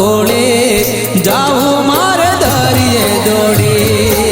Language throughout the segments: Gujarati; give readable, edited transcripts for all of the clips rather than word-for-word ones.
કોળે જાવું મારે દરિયે દોડી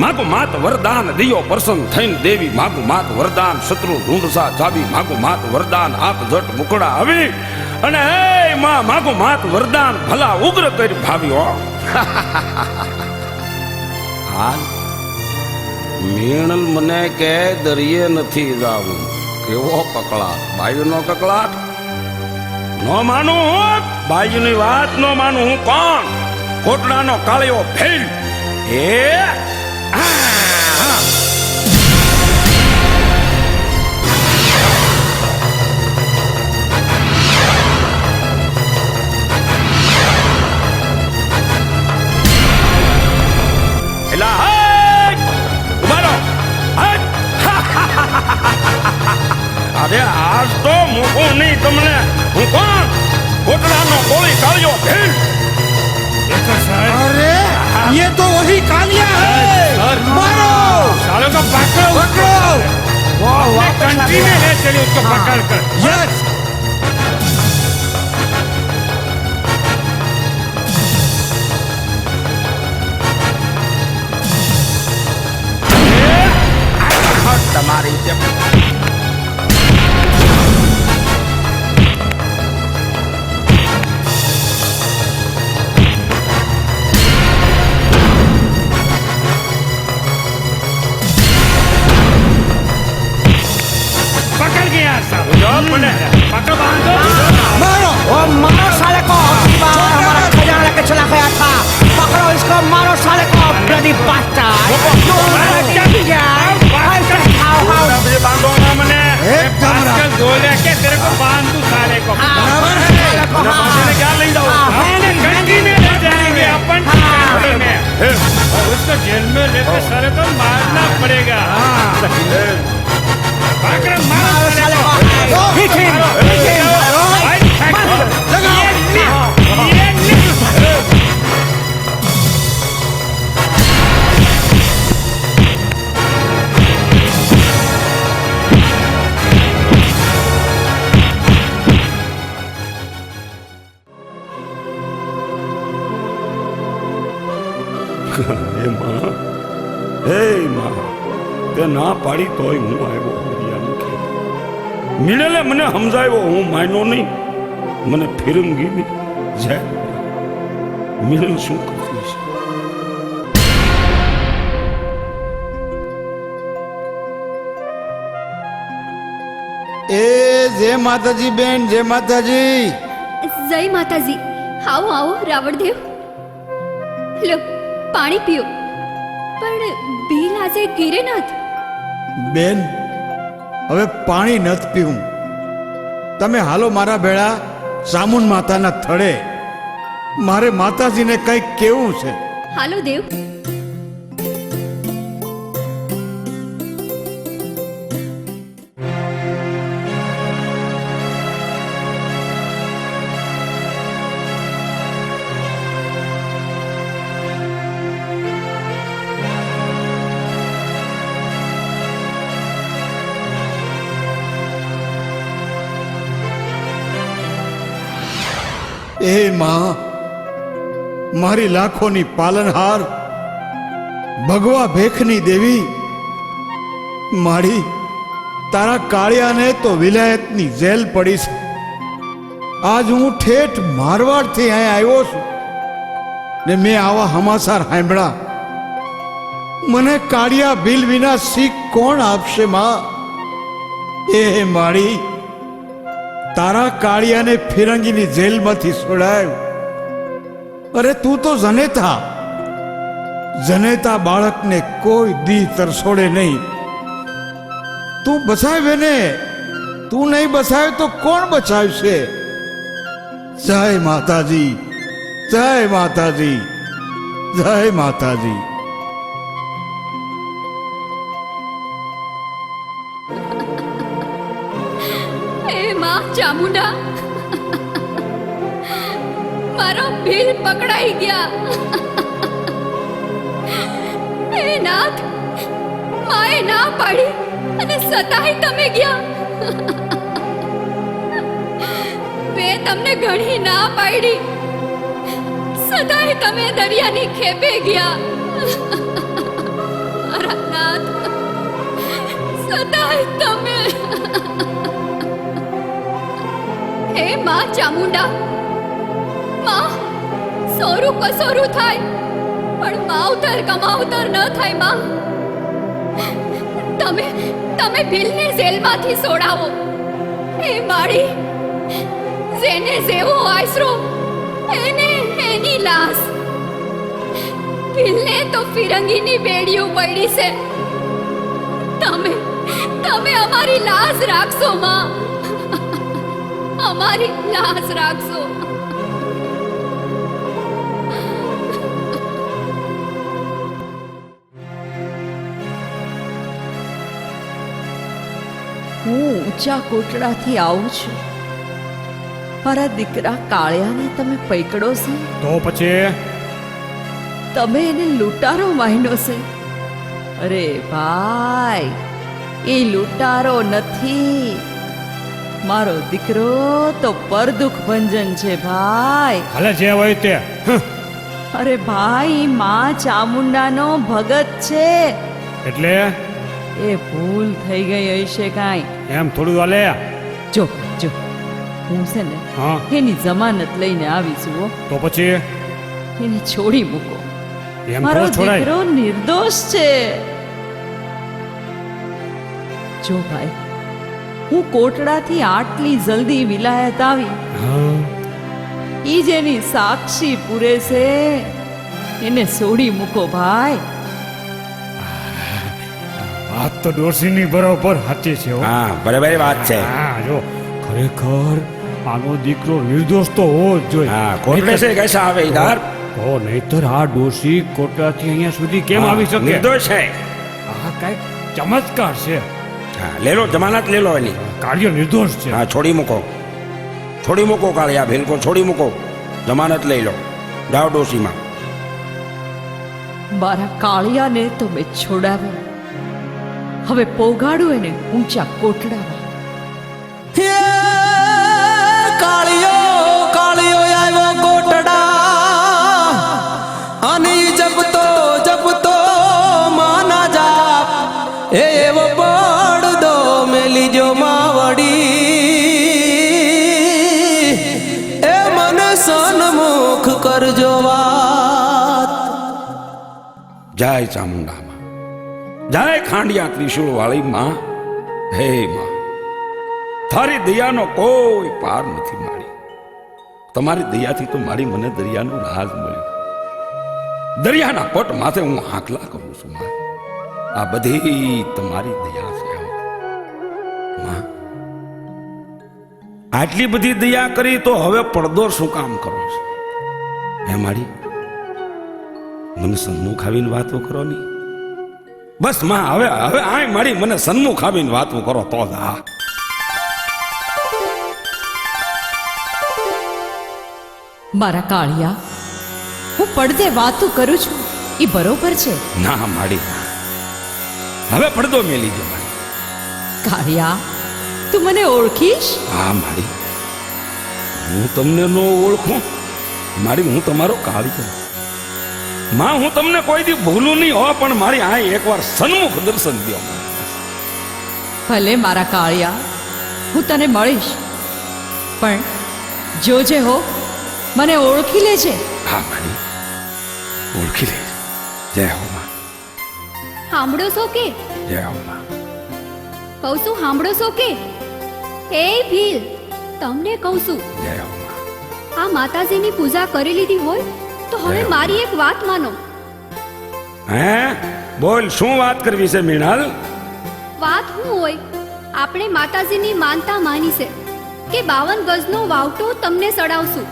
માગુ માત વરદાન દિયો પ્રસન્ન થઈને દેવી માગુ માત વરદાન શત્રુ ઢૂંઢસા જાવી માગુ માત વરદાન આપ જટ મુકડા આવી અને હે માં માગુ માત વરદાન ભલા ઉગ્ર કરી ભાવ્યો હાલ મેણલ મને કે દરિયે નથી જાવું કેવો કકળાટ બાયુનો કકળાટ નો માનું હું બાયુની વાત નો માનું હું કોણ કોટડાનો કાળિયો ફેલ એ અરે આજ તો મૂકું નહીં તમને હું કોણ કોટડાનો કોળી કાળિયો ભીલ अरे ये तो वही कालिया है मारो सालों का पकड़ो कंट्री में है चलिए उसको पकड़ कर यस તમારી मारो वो मारो साले को हमारा खजाना के चला गया था पकड़ो इसको मारो साले को ब्लडी बास्टर्ड एकदम गोले के तेरे को बांध दूं साले को बराबर है क्या ले जाओ कंट्री में ले जाएंगे अपन कंट्री में और उसको जेल में लेके सारे को मारना पड़ेगा मारो साले को हिट हिम તે ના પાડી તોય હું આવ્યો મિળેલે મને સમજાવ્યો હું માયનો નહીં મને ફિરંગી જાય મિળેલ શું કરતી છે ए जय माताजी बेन जय माताजी જય માતાજી આવો આવો રાવણદેવ લો પાણી પીઓ પણ બિલ આજે ગીરે નાથ બેન હવે પાણી નથી પીવું તમે હાલો મારા ભેળા સામુન માતાના થડે મારે માતાજીને કંઈક કેવું છે હાલો દેવ એ માં મારી લાખોની પાલનહાર ભગવા ભેખની દેવી મારી તારા કાળિયાને તો વિલાયતની જેલ પડી છે આજ હું ઠેઠ મારવાડથી અહીં આવ્યો છું ને મેં આવા હમાસાર સાંભળ્યા મને કાળિયા બિલ વિના શીખ કોણ આપશે માં એ મારી તારા કાળિયાને ફિરંગીની જેલમાંથી છોડાયો અરે તું તો જનેતા બાળકને કોઈ દી તરસોડે નહીં તું બચાવે ને તું નહીં બચાવે તો કોણ બચાવશે જય માતાજી જય માતાજી જય માતાજી માં ચામુંડા, મારો ભીલ પકડાઈ ગયા. હે નાથ, માએ ના પાડી અને સતાય તમે ગયા. મેં તમને ઘણી ના પાડી, સદાય તમે દરિયાની ખેપે ગયા. મારા નાથ, સદાય તમે. હે માં ચામુંડા, માં સોરું કસોરું થાય પણ માવતર કમાવતર ન થાય. માં તમે તમે ભીલને જેલમાંથી છોડાવો. એ માળી, જેને જેવો આશરો એને એની લાશ. ભીલને તો ફિરંગીની બેડીઓ પડી છે. તમે તમે અમારી લાશ રાખશો માં, અમારી લાશ રાખશો. હું ઊંચા કોટડાથી આવું છું. મારા દીકરા કાળિયાને તમે પકડો છો. તો પછી તમે એને લૂંટારો માન્યો છે. અરે ભાઈ, એ લૂંટારો નથી. મારો દીકરો તો પરદુખ ભંજન છે ભાઈ. હાલે જે હોય તે. અરે ભાઈ, માં ચામુંડાનો ભગત છે. એટલે એ ભૂલ થઈ ગઈ હશે કાંઈ. એમ થોડું હાલે. જો જો, હું છે ને હા એની જમાનત લઈને આવી છું હો. તો પછી એને છોડી મૂકો. એમ મારો થોડું છોડાય. દીકરો નિર્દોષ છે. જો ભાઈ, હું કોટડાથી આટલી જલ્દી વિલાયત આવી, હા ઈ જેની સાક્ષી પૂરે છે એને છોડી મૂકો ભાઈ. વાત તો ડોશીની બરોબર સાચી છે હો. હા બરાબર વાત છે. હા જો, ખરેખર આનો દીકરો નિર્દોષ તો હોવો જ જોઈએ. હા કોટલે છે કૈસા આવે ઇધર. તો નહીતર આ ડોશી કોટડાથી અહીંયા સુધી કેમ આવી શકે? નિર્દોષ છે. આ કઈક ચમત્કાર છે. હા લે લો, જમાનત લે લો એની. કાર્ય નિર્દોષ છે. હા છોડી મૂકો, છોડી મૂકો કાળિયા ભીલ કો છોડી મૂકો, જમાનત લઈ લો. જાઓ ડોશીમાં. મારા કાળિયાને તો મેં છોડાવ્યો, હવે પોગાડું એને ઊંચા કોટડામાં. કાળિયો કાળિયો આવ્યો કોટડા, અને જપતો જપતો માના જાપ. એવો પડદો મેલી જો માવડી, એ મને સન્મુખ કરજો વાત. જય ચામુંડામાં, જય ખાંડિયા ત્રિશુળ વાળી માં. હે માં, તારી દયાનો કોઈ પાર નથી મારી. તમારી દયાથી તો મારી મને દરિયાનું રાજ મળ્યું. દરિયાના પટ માથે હું આંકલા કરું છું માં. આ બધી તમારી દયા છે માં. આટલી બધી દયા કરી તો હવે પડદો શું કામ કરો છો? હે મારી, મને સન્મુખ આવીને વાતો કરો ની. બસ માં, હવે હવે આય મારી મને સન્મુખ આવીને વાતો કરો તો જ. હા મારા કાળિયા, હું પડદે વાતું કરું છું એ બરોબર છે. ના માડી, હવે પડદો મેલી દે માડી. કાળિયા, તું મને ઓળખીશ? હા માડી, હું તમને નો ઓળખું માડી? હું તમારો કાળિયો માં. હું તમને કોઈ દી ભૂલું નહીં હો, પણ મારી આ એકવાર સન્મુખ દર્શન દો. ભલે મારા કાળિયા, હું તને મળીશ, પણ જોજે હો, મને ઓળખી લેજે. હા માડી, ઓળખી લે. જય હો માં, સાંભળો છો કે? જય હો માં. કહું છું સાંભળો છો કે? એ ભીલ, તમને કહું છું, જય હો માં. આ માતાજીની પૂજા કરી લીધી હોય તો હવે મારી એક વાત માનો. હે બોલ, શું વાત કરવી છે મીણાલ? વાત શું હોય, આપણે માતાજીની માનતા માની છે કે 52 ગજનો વાવટો તમને સડાવશું,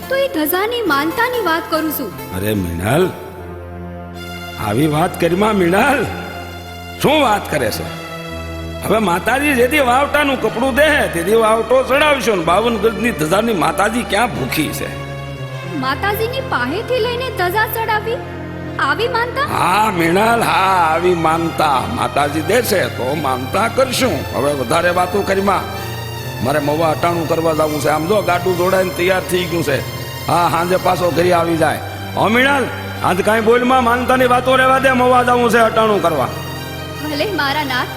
તો એ ધજાની માનતાની વાત કરું છું. અરે મીણાલ, આવી વાત કરીમાં મીણાલ શું વાત કરે છે? હવે માતાજી જેથી વાવટાનું કપડું દે તેથી વાવટો ચડાવશો ને 52 ગજની ધજાની માતાજી ક્યાં ભૂખી છે? માતાજીની પાસેથી લઈને ધજા ચડાવી આવી માનતા? હા મીણાલ, હા આવી માનતા માતાજી દેશે તો માનતા કરશું. હવે વધારે વાતો કરીમાં મારે મવા અટાણું કરવા જવું છે. આમ જો ગાડું જોડાઈને તૈયાર થઈ ગયું છે. હા સાંજે પાછો ઘરે આવી જાય. હો મીણાલ, આજ કાંઈ બોલમાં માનતાની વાતો રહેવા દે, મવા જવું છે અટાણું કરવા. ભલે મારા નાથ,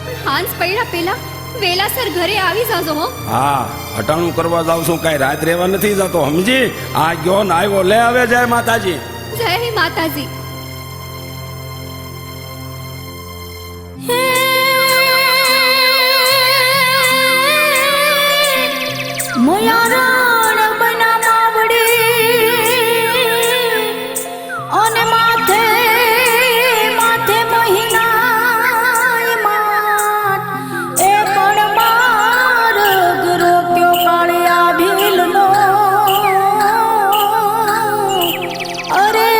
પણ હાંસ પડ્યા પેલા વેલાસર ઘરે આવી જાજો હો. હા અટાણું કરવા જાવ છું, કાંઈ રાત રહેવા નથી જતો સમજી. આ ગયો ને આવ્યો, લે આવે જાય માતાજી. જય માતાજી. મોયારણ બના માવડી અને માથે માથે મહિના માત એ પણ માર્ગ રોક્યો કાળિયા ભીલનો. અરે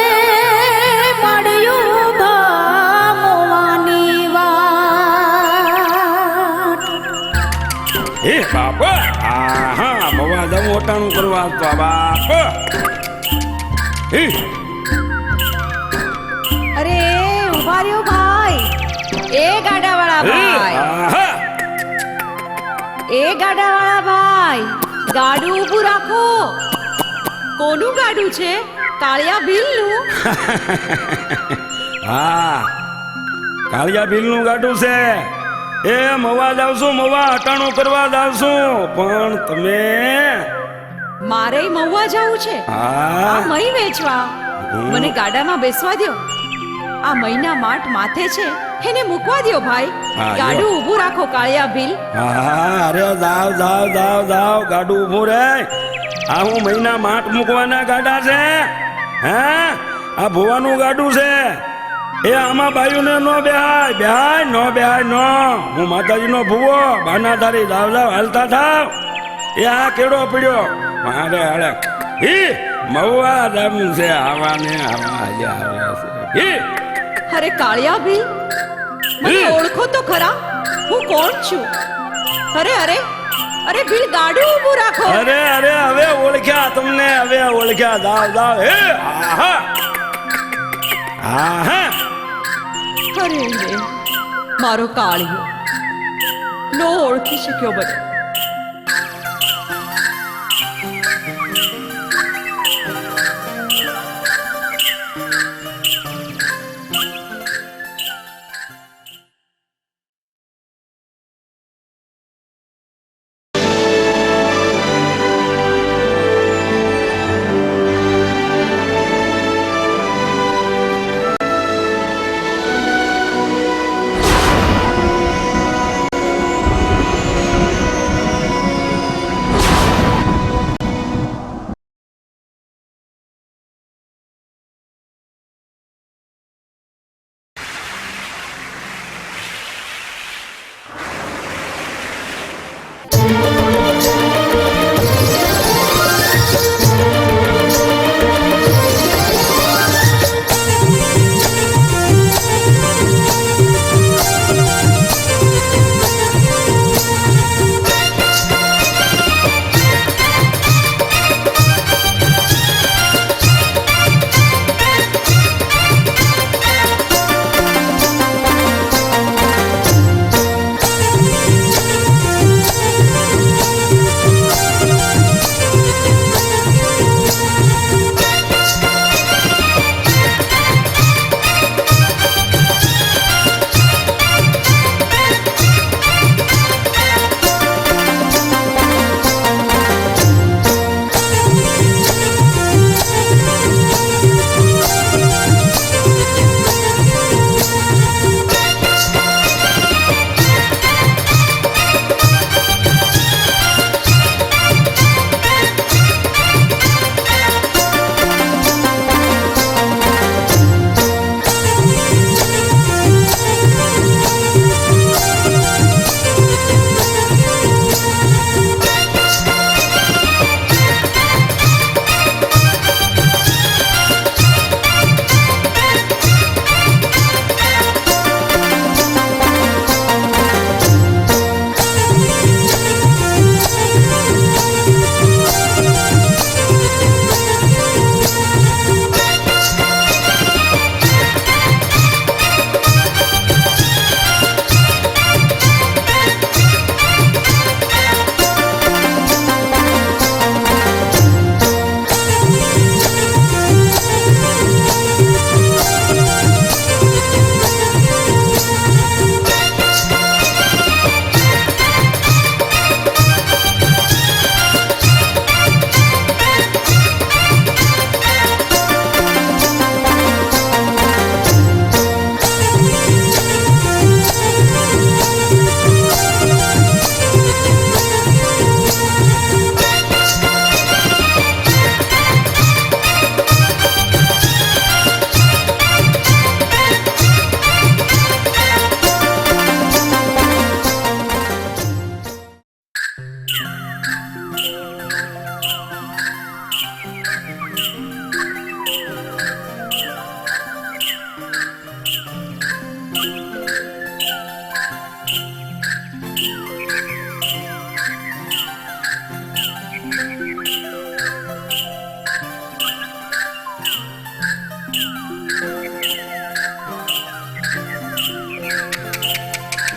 મળ્યું ભા મોવાની વાત. હે બાપ, હા મવા જવું અટાણું કરવા તો બાપ. હે અરે ઉભા રહ્યો ભાઈ, એ ગાડાવાળા ભાઈ, આહા. એ ગાડાવાળા ભાઈ, ગાડું ઊભું રાખો. કોનું ગાડું છે? કાળિયા ભીલનું? હા કાળિયા ભીલનું ગાડું છે. એ મવા જાવશું, મવા અટાણું કરવા જાવશું. પણ તમે મારે મહુવા જવું છે. હા આ મહી વેચવા. મને ગાડામાં બેસવા દ્યો. આ મહિના માટ માથે છે, એને મૂકવા દ્યો ભાઈ. હા, ગાડું લ્યો. ઊભું રાખો કાળિયા ભીલ. હા અરે જાવ જાવ જાવ જાવ, ગાડું ઊભું રે. આ હું મહિના માટ મૂકવાના ગાડા છે. હે આ ભુવાનું ગાડું છે. એ આમાં બાયુને નો બેહાય, બેહાય નો બેહાય નો. હું માતાજીનો ભુવો બાનાધારી, જાવ જાવ હાલતા થાવ. એ આ કેડો પડ્યો મારે હળે. ઈ મહુવા દમ છે, આવાને આવા આજે આવે છે. ઈ અરે કાળિયા ભીલ, મને ઓળખો તો ખરા, હું કોણ છું? અરે અરે અરે ભીલ, ગાડું ઊભું રાખો. અરે અરે હવે ઓળખ્યા તમને, હવે ઓળખ્યા. જાવ જાવ. હે આહા આહા. અરે રે, મારો કાળિયો નો ઓળખી શક્યો મને.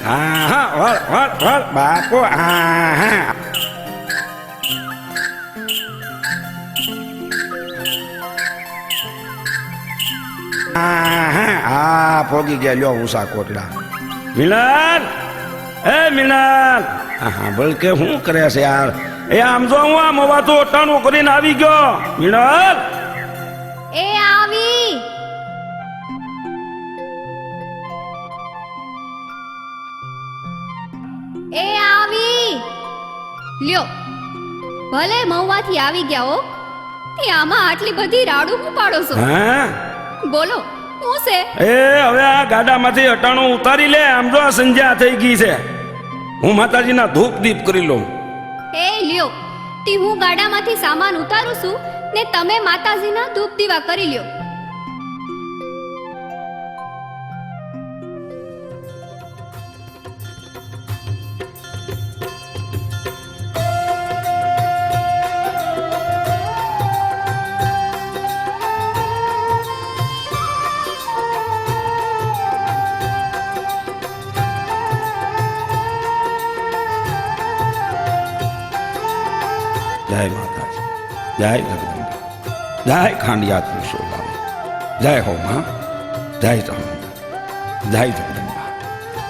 હા હા વળ બાપુ હા હા હા પોગી ગયા લ્યો ઉષા કોટડા મિલન એ મિલન હા બળ કે શું કરે છે યાર એ આમ જો હું આ મવાતું અટાણું કરીને આવી ગયો મિલન એ આવી એ આવી લ્યો ભલે મહુવાથી આવી ગયા હો તે આમાં આટલી બધી રાડું હું પાડો છો હા બોલો હું છે એ હવે આ ગાડામાંથી અટાણું ઉતારી લે આમ જો આ સંધ્યા થઈ ગઈ છે હું માતાજીના ધૂપ દીપ કરી લઉં એ લ્યો તી હું ગાડામાંથી સામાન ઉતારું છું ને તમે માતાજીના ધૂપ દીવા કરી લ્યો જય માતાજી જય જગદંબા જય ખાંડિયા પુરુષોત્તમ જય હો માં જય ચામુંડા જય જગદંબા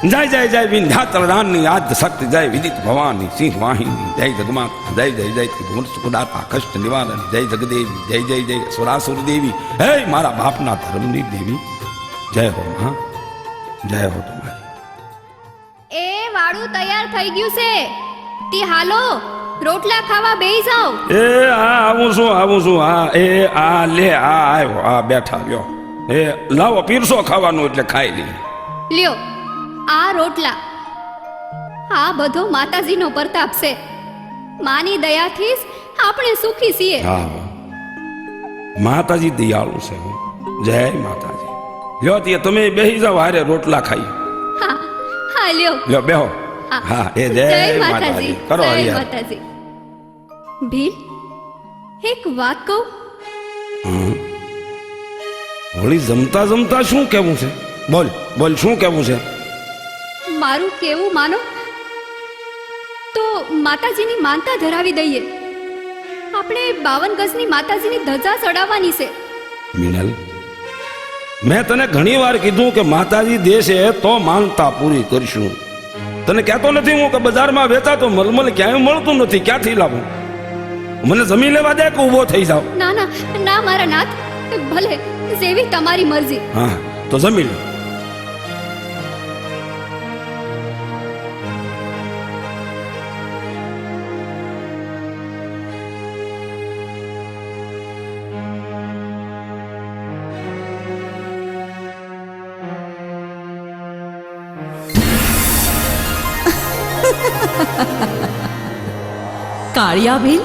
જય જય જય વિંધ્યાચલ રાની આદ્ય શક્તિ જય વિદિત ભવાની સિંહ વાહિની જય જગમાતા જય જય જય ત્રિભુવન સુખદાતા કષ્ટ નિવારણ જય જગદેવી જય જય જય સુરાસુર દેવી હે મારા બાપના ધર્મની દેવી જય હો માં જય હો તમારી એ વાળું તૈયાર થઈ ગયું છે તી હાલો રોટલા ખાવા બેહી જાઓ એ હા આવું છું હા એ આ લે આ આવ્યો આ બેઠા લ્યો એ લાવો પીરસો ખાવાનું એટલે ખાઈ લઈએ લ્યો આ રોટલા આ બધો માતાજીનો પ્રતાપ છે માની દયાથી જ આપણે સુખી છીએ હા માતાજી દયાળુ છે જય માતાજી લ્યો તે તમે બેહી જાઓ હારે રોટલા ખાઈ હા હા લ્યો લ્યો બેહો હા એ જય માતાજી કરો જય હરિયા માતાજી ભીલ એક વાત કહું હોળી જમતા જમતા શું કહેવું છે બોલ બોલ શું કહેવું છે મારું કેવું માનો તો માતાજીની માનતા ધરાવી દઈએ આપણે 52 ગજની માતાજીની ધજા ચડાવવાની છે મિનલ મેં તને ઘણી વાર કીધું કે માતાજી દેશે તો માનતા પૂરી કરશું તને કહેતો નથી હું કે બજારમાં વેચા તો મલમલ ક્યાંય મળતું નથી ક્યાંથી લાવું મને જમી લેવા દે કે ઊભો થઈ જાવ ના ના ના મારા નાથ ભલે જેવી તમારી મરજી હા તો જમી લો કાળિયા ભીલ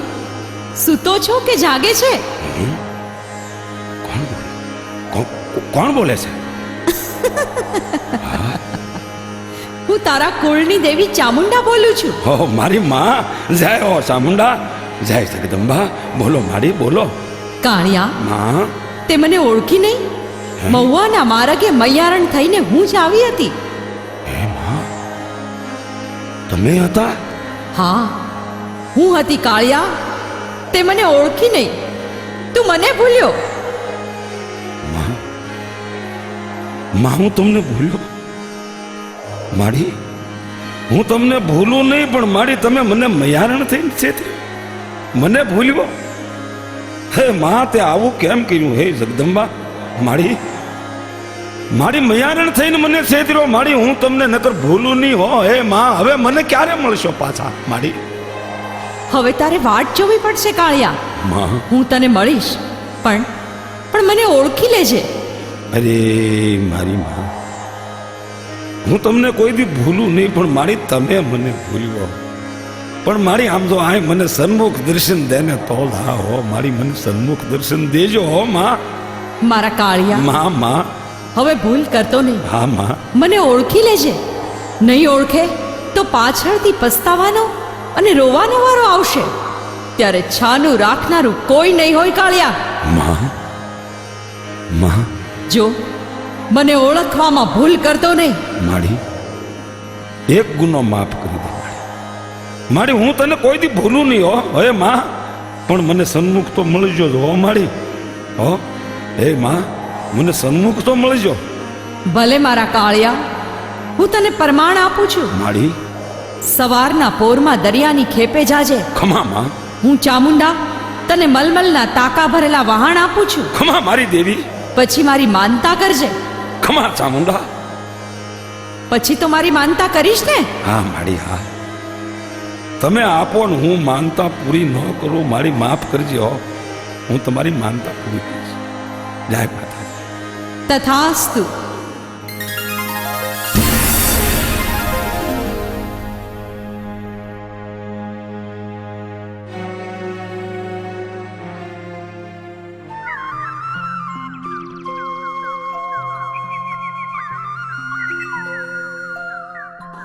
સૂતો છો કે જાગે છે કોણ બોલે છે હું તારા કુળની દેવી ચામુંડા બોલું છું હો મારી માં જય હો ચામુંડા જય જગદંબા બોલો મારી બોલો કાળિયા માં તે મને ઓળખી નહીં મહુવાના માર્ગે મૈયારણ થઈને હું જ આવી હતી હે માં તમે હતા હા હું હતી કાળિયા તે મને ઓળખી નહીં તું મને ભૂલ્યો માં હું તમને ભૂલ્યો માડી હું તમને ભૂલું નહીં પણ માડી તમે મને મયારણ થઈને છે મને ભૂલ્યો હે માં તે આવું કેમ કર્યું હે જગદંબા માડી મારી મયારણ થઈને મને છેતર્યો માડી હું તમને નકર ભૂલું નહીં હો હે માં હવે મને ક્યારે મળશો પાછા માડી હવે તારે વાટ જોવી પડશે કાળિયા માં હું તને મળીશ પણ મને ઓળખી લેજે અરે મારી માં હું તમને કોઈ દી ભૂલું નહીં પણ મારી તમે મને ભૂલ્યો પણ મારી આમ તો આય મને સન્મુખ દર્શન દેને તો લા હો મારી મને સન્મુખ દર્શન દેજો હો માં મારા કાળિયા માં હવે ભૂલ કરતો નહીં હા માં મને ઓળખી લેજે નહીં ઓળખે તો પાછળથી પસ્તાવાનો અને રોવાનો વારો આવશે ત્યારે છાનું રાખનારું કોઈ નહીં હોય કાળિયા માં જો મને ઓળખવામાં ભૂલ કરતો નહીં માડી એક ગુનો માફ કરી દે મારી. હું તને કોઈ દી ભૂલું નહીં હો હે માં, પણ મને સન્મુખ તો મળજો હો મારી. હો હે માં, મને સન્મુખ તો મળજો. ભલે મારા કાળિયા, હું તને પ્રમાણ આપું છું. મારી સવારના પોરમાં દરિયાની ખેપે જાજે. ખમા માં, હું ચામુંડા તને મલમલના તાકા ભરેલા વહાણ આપું છું. ખમા મારી દેવી. પછી મારી માનતા કરજે. ખમા ચામુંડા. પછી તો મારી માનતા કરીશ ને? હા મારી હા. તમે આપો ને હું માનતા પૂરી ન કરું, મારી માફ કરજો. હું તમારી માનતા પૂરી કરીશ. જય માતા. તથાસ્તુ.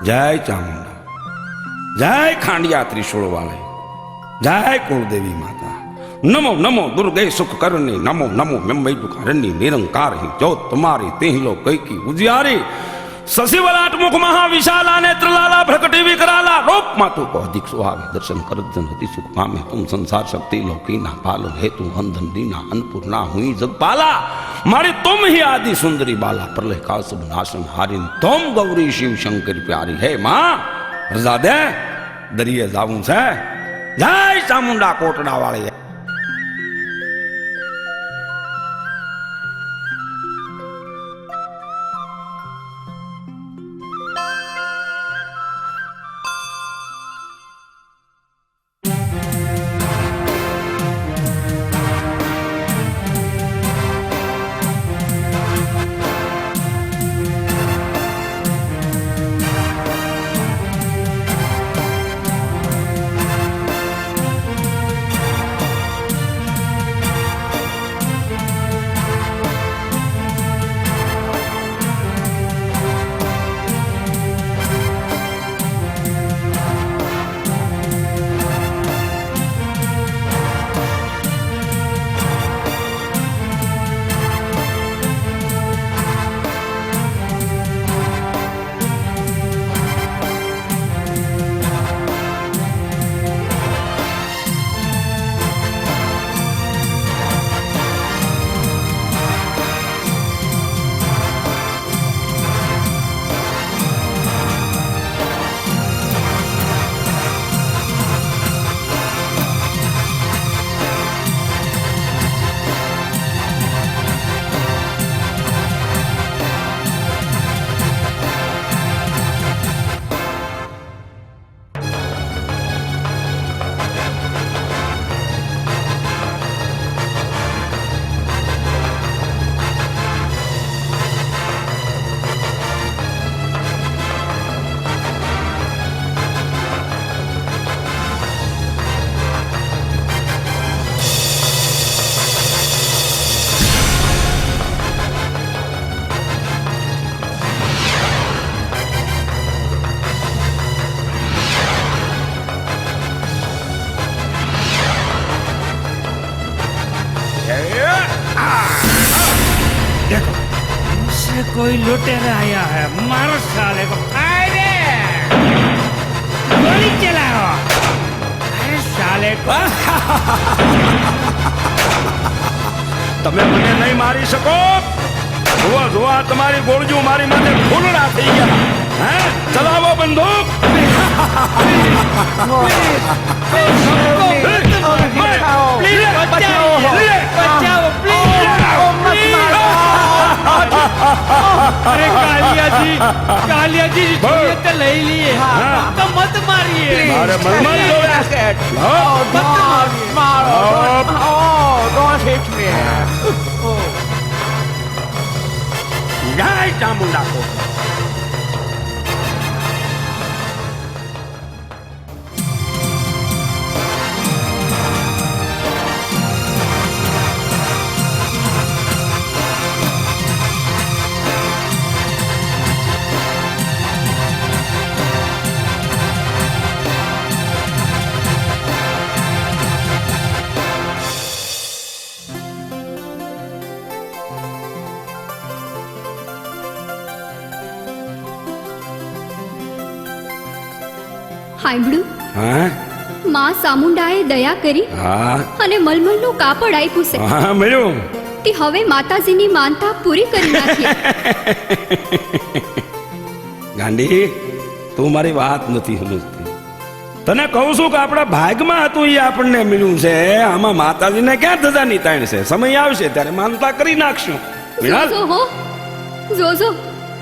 જય ચામુંડા, જય ખાંડિયા ત્રિશૂળ વાળે, જય કુળદેવી માતા. નમો નમો દુર્ગે સુખ કરણી, નમો નમો મેમઈ દુખારણી, નિરંકાર હી જ્યોત તમારી તેહલો કૈકી ઉજિયારી. શશિવલાટ મુખ મહાવિશાલા નેત્ર લાલા ભ્રકટી વિકરાલા, રૂપ માતુ કો અધિક સુહાવે, દર્શન કરજન અતિ સુખ પામે. તુમ સંસાર શક્તિ લૌકીના પાલો, હેતુ હંધન દીના અન્નપૂર્ણા હુઈ જગપાલા. મારી તુમ હી આદિ સુંદરી બાલા, પ્રલય કાલ સબ નાશન હારીન, તુમ ગૌરી શિવ શંકર પ્યારી. હે માં રજા દે, દરિયે જાવું છે. જય ચામુંડા કોટડા વાળી. कोई लुटेरा आया है, मारो साले को। अरे गोली चलाओ, अरे साले को। તમે મને નહીં મારી શકો. જોવા જોવા તમારી ગોળજુ મારી માથે ફૂલડા થઈ ગયા. હે ચલાવો બંદૂક. अरे कालिया जी छोड़िए तो ले लिए, तो मत मारिए। मारे मत मारो, जय चामुंडा को. સાંભળ્યું? હા માં ચામુંડાએ દયા કરી હા અને મલમલનું કાપડ આપ્યું છે. હા મળ્યું. તે હવે માતાજીની માનતા પૂરી કરી નાખીએ. ગાંડી તું મારી વાત નથી સમજતી. તને કહું છું કે આપણા ભાગમાં હતું એ આપણને મળ્યું છે. આમાં માતાજીને ક્યાં ધજાની તાણ છે. સમય આવશે ત્યારે માનતા કરી નાખશું. મીણાલ, જોજો હો, જોજો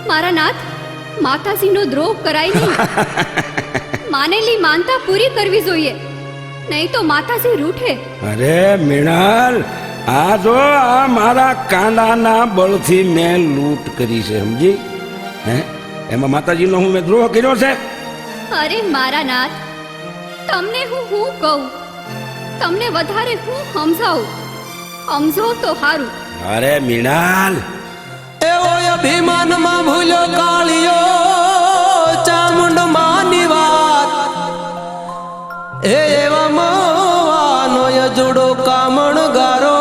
મારા નાથ, માતાજીનો દ્રોહ કરાય નહીં. માનેલી માનતા પૂરી કરવી જોઈએ, નહીં તો માતાજી રૂઠે. અરે મીણાલ, આ જો આ મારા કાંડાના બળથી મેં લૂંટ કરી છે, સમજી? હે, એમાં માતાજીનો હું મેં દ્રોહ કર્યો છે? અરે મારા નાથ, તમને હું કહું, તમને વધારે હું સમજાવું. સમજો તો હારું. અરે મીણાલ, એવો અભિમાનમાં ભૂલ્યો કાળિયો ચામુંડ માની વાત. એવા મોવાનો યજુડો કામણ ગારો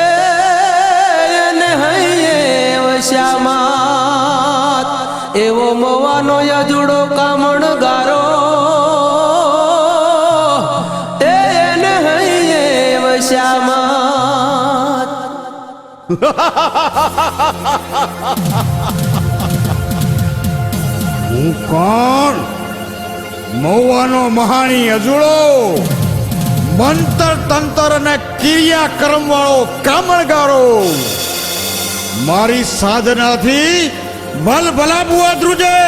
એને હૈયે વશ્યામાત. એવો મોવાનો યજુડો કામણ ગારો એને હૈયે વશ્યામાત. હું કોણ? મહુવાનો મહાણી અજુડો, મંતર તંતર અને ક્રિયાકર્મ વાળો કામણગારો. મારી સાધનાથી ભલભલા બુઆ ધ્રુજે.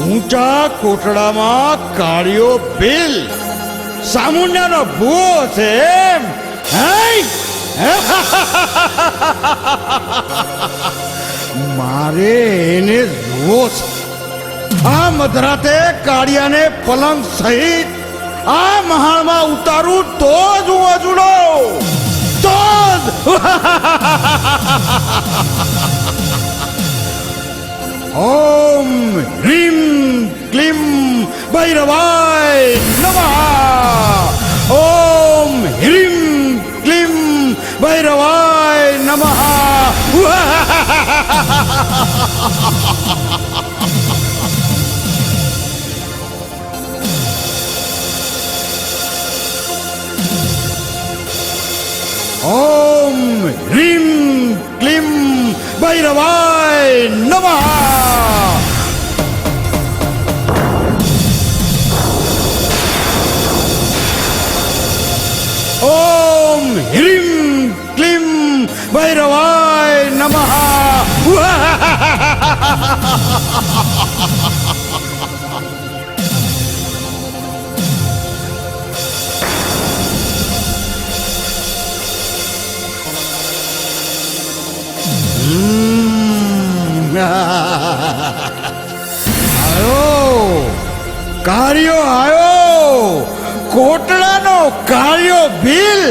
ઊંચા કોટડામાં કાળિયો ભીલ સામુંડાનો ભૂવો છે એમ? મારે એને જોવો છે. આ મધરાતે કાળિયાને પલંગ સહિત આ મહાણમાં ઉતારું તો જ હું અજુડો, તો જ. ઓમ હ્રીમ ક્લીમ ભૈરવાય નમઃ. ઓમ હ્રીમ ક્લીમ ભૈરવાય નમઃ. ઓમ હ્રીમ ક્લીમ ભૈરવાય નમઃ. ઓમ હ્રીમ ક્લીમ ભૈરવાય નમઃ. આયો કાર્યો, આયો કોટડાનો કાળિયો ભીલ.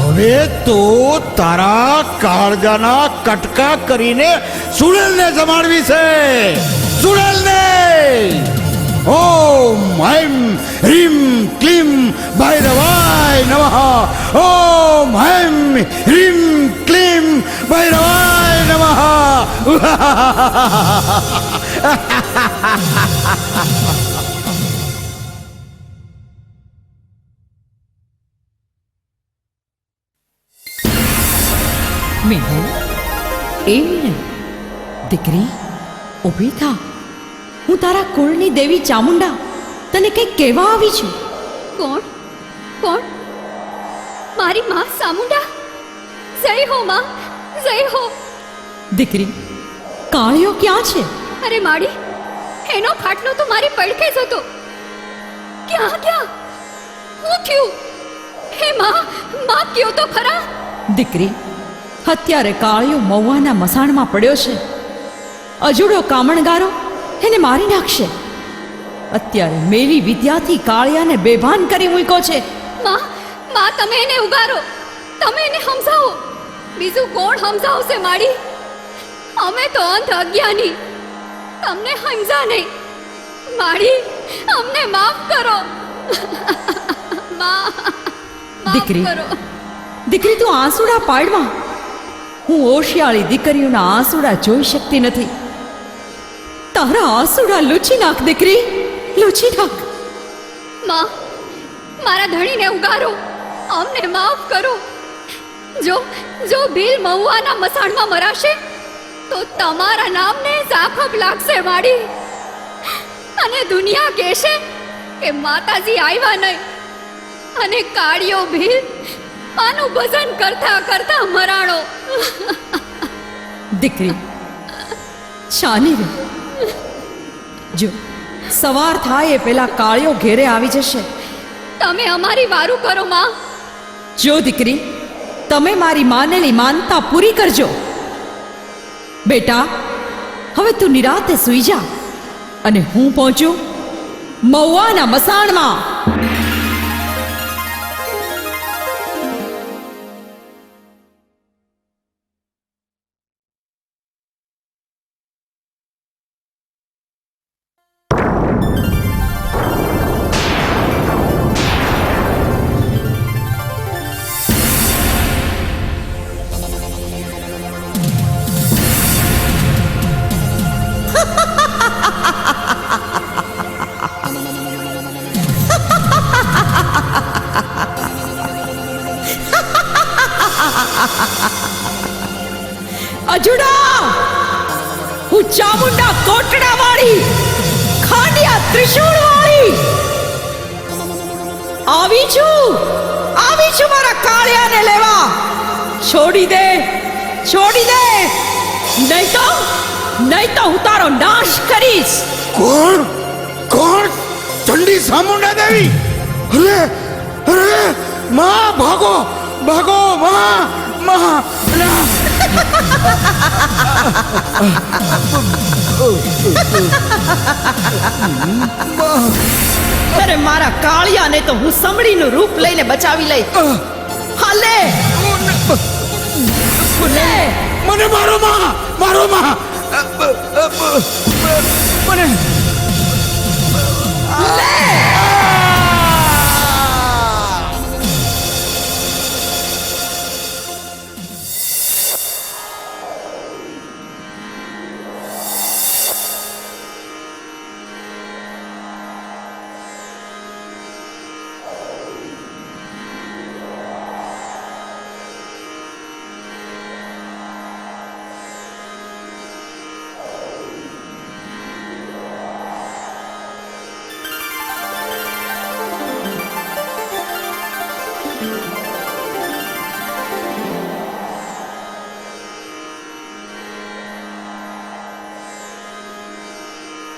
હવે તો તારા કાળજાના કટકા કરીને સુડેલને જમાડવી છે. સુડેલને. ઓમ હૈમ હ્રીમ ક્લીમ ભૈરવાય નમઃ. ઓમ હૈમ હ્રીમ ક્લીમ ભૈરવાય નમઃ. મેહુલ, એમ ને દીકરી, ઊભી થા. હું તારા કુળની દેવી ચામુંડા તને કંઈક કહેવા આવી છું. કોણ? કોણ? મારી માં ચામુંડા? જય હો માં, જય હો. દીકરી, કાળિયો ક્યાં છે? અરે માડી, એનો ખાટલો તો મારી પડખે જ હતો. ક્યાં ક્યાં? શું થયું? હે માં, માં કયો તો ખરા. દીકરી, અત્યારે કાળિયો મહુવાના મસાણમાં પડ્યો છે. અજુડો કામણગારો એને મારી નાખશે. અત્યારે મેલી વિદ્યાથી કાળિયાને બેભાન કરી મૂક્યો છે. માં, માં તમે એને ઉગારો, તમે એને સમજાવો. બીજું કોણ સમજાવશે માડી? અમે તો અંધ અજ્ઞાની, તમને સમજા નહીં. માડી અમને માફ કરો માં, માફ દીકરી. કરો. દીકરી, તું આંસુડા પાડમાં. હું ઓશિયાળી દીકરીઓના આંસુડા જોઈ શકતી નથી. તારા આંસુડા લૂછી નાખ દીકરી, લૂછી નાખ. માં, મારા ધણીને ઉગારો, અમને માફ કરો. જો ભીલ મહુવાના મસાણમાં મરાશે તો તમારા નામને ઝાખપ લાગશે માડી, અને દુનિયા કહેશે કે માતાજી આવ્યા નહીં, અને કાળિયો ભીલ માનું ભજન કરતા કરતા મરાણો. દીકરી, શાની રે. જો સવાર થાય એ પેલા કાળિયો ઘેરે આવી જશે. તમે અમારી વારું કરો માં. જો દીકરી, તમે મારી માનેલી માનતા પૂરી કરજો. બેટા, હવે તું નિરાતે સૂઈ જા, અને હું પહોંચું મહુવાના મસાણમાં. અજુડા, હું ચામુંડા કોટડા વાળી, ખાંડિયા ત્રિશૂળ વાળી આવી છું મારા કાળિયાને લેવા. છોડી દે, નહીં તો હું તારો નાશ કરીશ. કોણ ચંડી ચામુંડા દેવી? અરે માં, ભાગો માં. અરે મારા કાળિયાને તો હું સમડીનું રૂપ લઈને બચાવી લઈ. હાલે મને મારો માં મને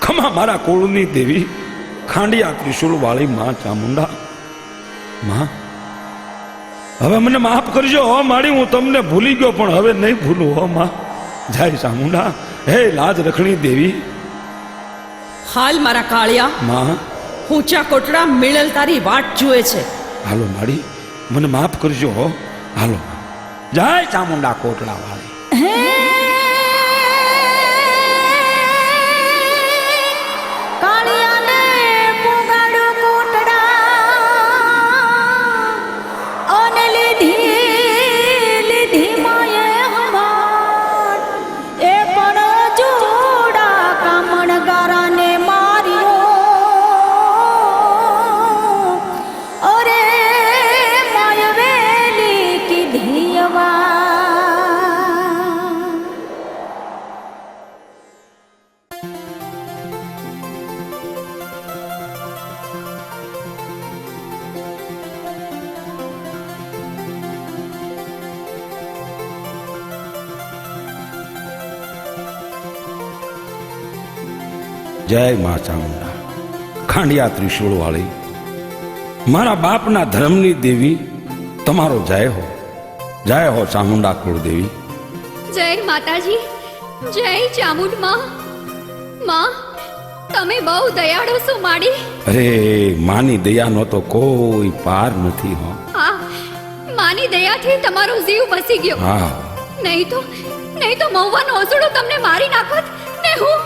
ખમા મારા કુળની દેવી, ખાંડિયા ત્રિશુળ વાળી માં ચામુંડા. માં, હવે મને માફ કરજો હો માડી, હું તમને ભૂલી ગયો, પણ હવે નહીં ભૂલું હો માં. જય ચામુંડા. હે લાજ રખણી દેવી. હાલ મારા કાળિયા, માં, ઊંચા કોટડા મિળલ તારી વાટ જુએ છે. હાલો માડી, મને માફ કરજો હો. હાલો, જય ચામુંડા કોટડા વાળી. કાળિયાને પોગાડો કોટડા, અને લીધી માએ હમાર. એ પણ જોડા કામણગારાને માર્યો. અરે માય વેલી કીધી વા. જય મા ચામુંડા, ખાંડિયા ત્રિશુળ વાળી, મારા બાપના ધર્મની દેવી, તમારો જય હો ચામુંડા કુળદેવી. જય માતાજી, જય ચામુંડ માં. માં, તમે બહુ દયાળુ છો માડી. અરે માની દયાનો તો કોઈ પાર નથી હો. હા, માની દયાથી તમારો જીવ બચી ગયો. હા, નહીં તો મહુવાનો ઓસડો તમને મારી નાખત ને હું.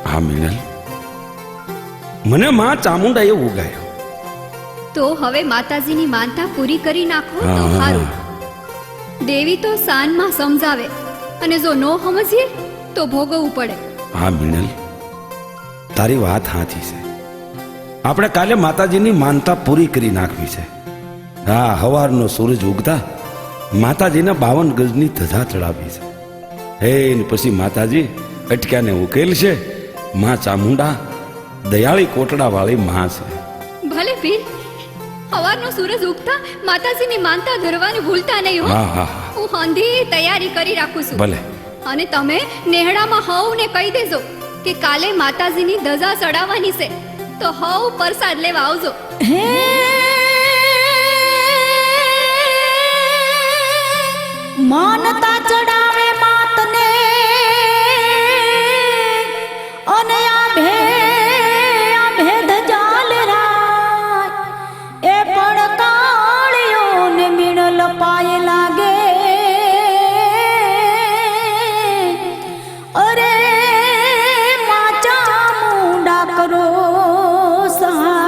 હા મિનલ, મને માં ચામુંડાએ ઉગાયો. તો હવે માતાજીની માનતા પૂરી કરી નાખો તો હા, હા, સારું. દેવી તો સાનમાં સમજાવે અને જો નો સમજીએ તો ભોગવવું પડે. હા મિનલ, તારી વાત સાચી છે. આપણે કાલે માતાજીની માનતા પૂરી કરી નાખવી છે. હા, હવારનો સૂરજ ઉગતા માતાજીને 52 ગજની ધજા ચડાવી છે. હે ને પછી માતાજી અટક્યાને ઉકેલશે. માં ચામુંડા દયાળી કોટડા વાળી માં છે. ભલે પીર, સવારનો સૂરજ ઉગતા માતાજીની માનતા ધરવાનું ભૂલતા નહીં હો. હા હા હા, હું હંધી તૈયારી કરી રાખું છું. ભલે. અને તમે નેહડામાં હવને કહી દેજો કે કાલે માતાજીની ધજા ચડાવવાની છે, તો હવ પ્રસાદ લેવા આવજો. હે માનતા ચડાવે માતને અને આ ભેદ જાલ રાય એ પણ કાળિયોને મીણલ પાય લાગે. અરે માં ચામુંડા કરો સહાય.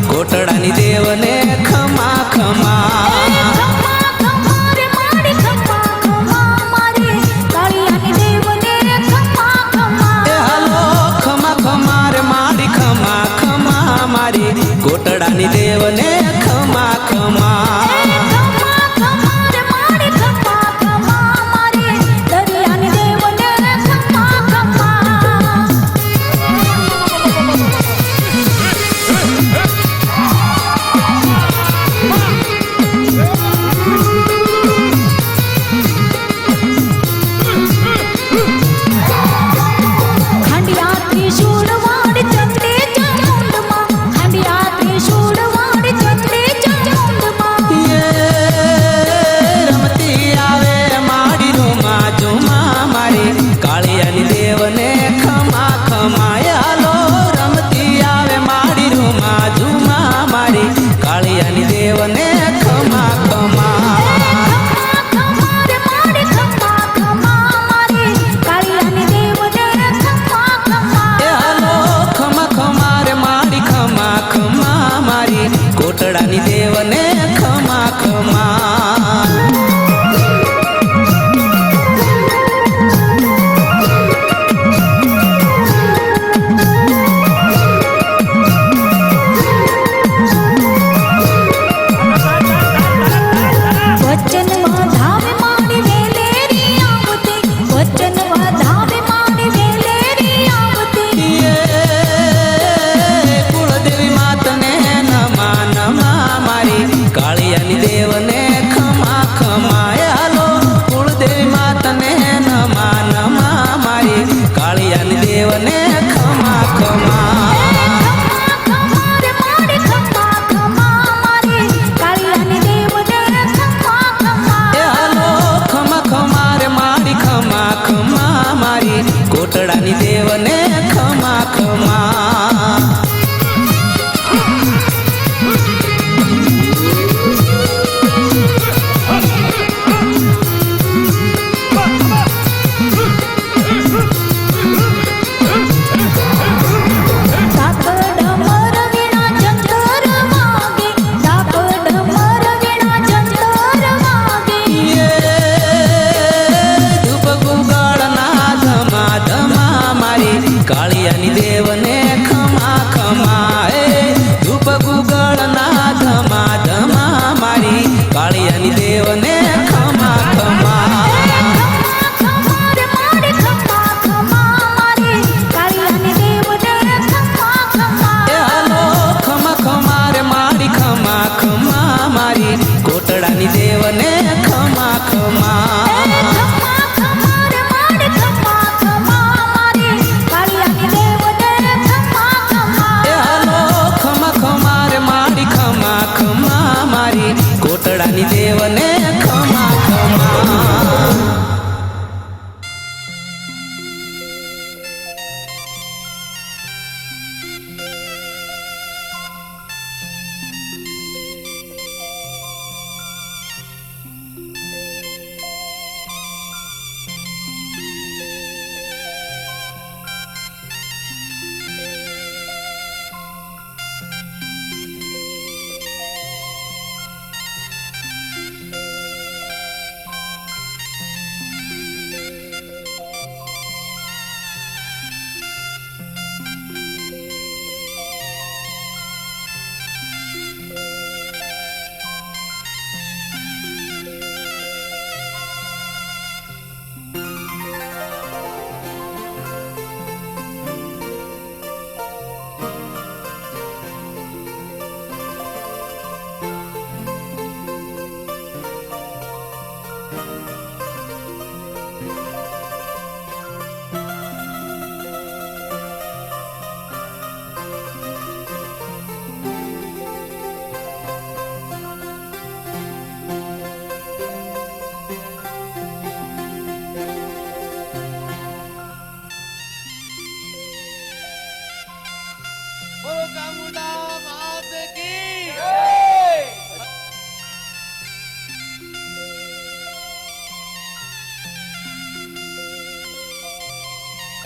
કોટડાની દેવને ખમા ખમા. એ હાલો ખમા ખમા રે મારી ખમા ખમા મારી કોટડાની દેવને ખમા ખમા. ખંડિયા ત્રિશૂળ વાડ ચંદે ચામુંડમાં, ખંડિયા ત્રિશૂળ વાડ ચંદે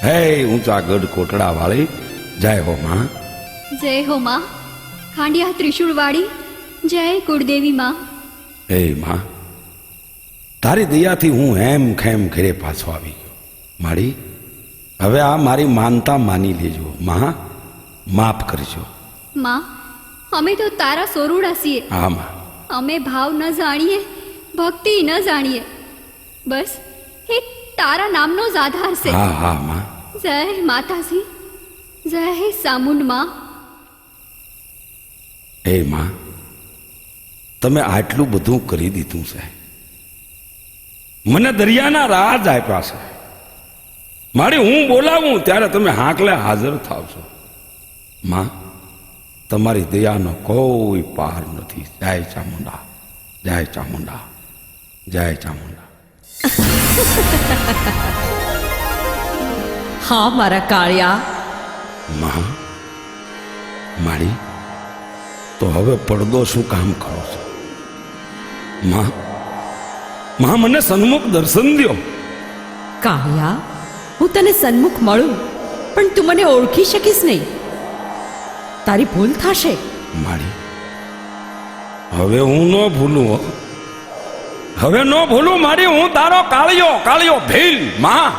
હે ઊંચા ગઢ કોટડા વાળી જય હો માં. જય હો માં ખાંડિયા ત્રિશુળવાળી, જય કુળદેવી માં. હે માં, તારી દયાથી હું એમ ખેમ ઘરે પાછો આવી ગયો. મારી હવે આ મારી માનતા માની લેજો માં, માફ કરજો. માં, અમે તો તારા સોરુડા છીએ. હા માં. અમે ભાવ ન જાણીએ, ભક્તિ ન જાણીએ, બસ એક તારા નામનો જ આધાર છે. હા હા માં. જય માતાજી, જય સામુંડ માં. હે માં, તમે આટલું બધું કરી દીધું છે, મને દરિયાના રાજ આપ્યા છે. મારી હું બોલાવું ત્યારે તમે હાકલે હાજર થાવ છો. માં, તમારી દયાનો કોઈ પાર નથી. જય ચામુંડા, જય ચામુંડા, જય ચામુંડા. હા મારા કાળિયા. માં, મારી તો હવે પડદો શું કામ કરો છો? માં, માં મને સન્મુખ દર્શન દ્યો. કાળિયા, હું તને સન્મુખ મળું પણ તું મને ઓળખી શકીશ નહીં. તારી ભૂલ થશે. મારી હવે હું ન ભૂલું હો, હવે ન ભૂલું. મારી હું તારો કાળિયો કાળિયો ભીલ. માં,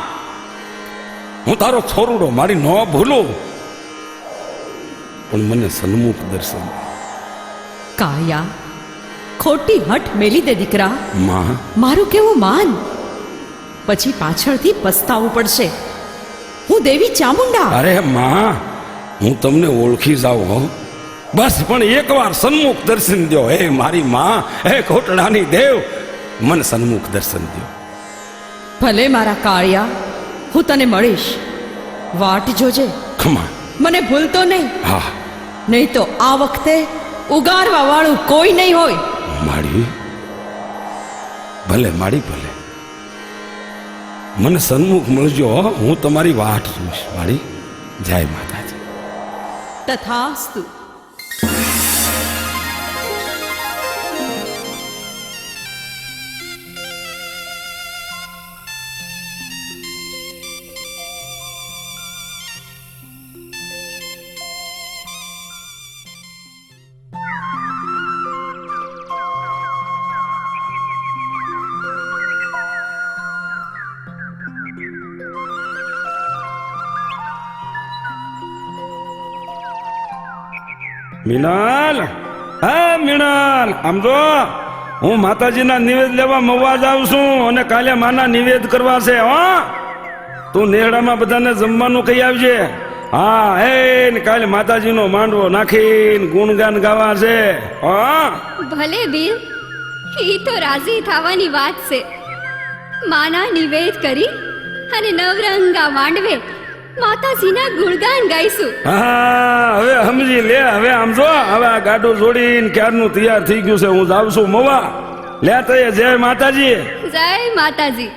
હું તારો છોરુડો, મારી ન ભૂલું, પણ મને સન્મુખ દર્શન. કાળિયા, ખોટી હઠ મેલી દે દીકરા. માં, મારું કેવું માન, પછી પાછળથી પસ્તાવું પડશે. હું દેવી ચામુંડા. અરે માં, હું તમને ઓળખી જાઉં હો, બસ પણ એકવાર સન્મુખ દર્શન દો. હે મારી માં, હે કોટડાની દેવ, મને સન્મુખ દર્શન દો. ભલે મારા કાળિયા, હું તને મળીશ. વાટ જોજે, ખમા. મને ભૂલતો નહીં. હા નહીં તો આ વખતે ઉગારવા વાળું કોઈ નહીં હોય. માડી, ભલે માડી, ભલે મને સન્મુખ મળજો. હું તમારી વાટ જોઈશ. માડી, જય માતાજી. તથાસ્તુ. મીનાલ, હા મીનાલ, આમ જો હું માતાજીના નિવેદ લેવા મવા જાઉં છું અને કાલે માના નિવેદ કરવા છે. હા, તું નેહડામાં બધાને જમવાનું કહી આવજે. હા, હે ને કાલે માતાજીનો માંડવો નાખીને ગુણગાન ગાવા છે. હા ભલે બિલ, ઈ તો રાજી થવાની વાત છે. માના નિવેદ કરી અને નવરંગા માંડવે માતાજીના ગુણગાન ગાઈશું. હા, હવે સમજી લે. હવે આમ જો, હવે આ ગાડું જોડીને ક્યારનું તૈયાર થઈ ગયું છે. હું જાઉં છું મવા. લે તો જય માતાજી. જય માતાજી.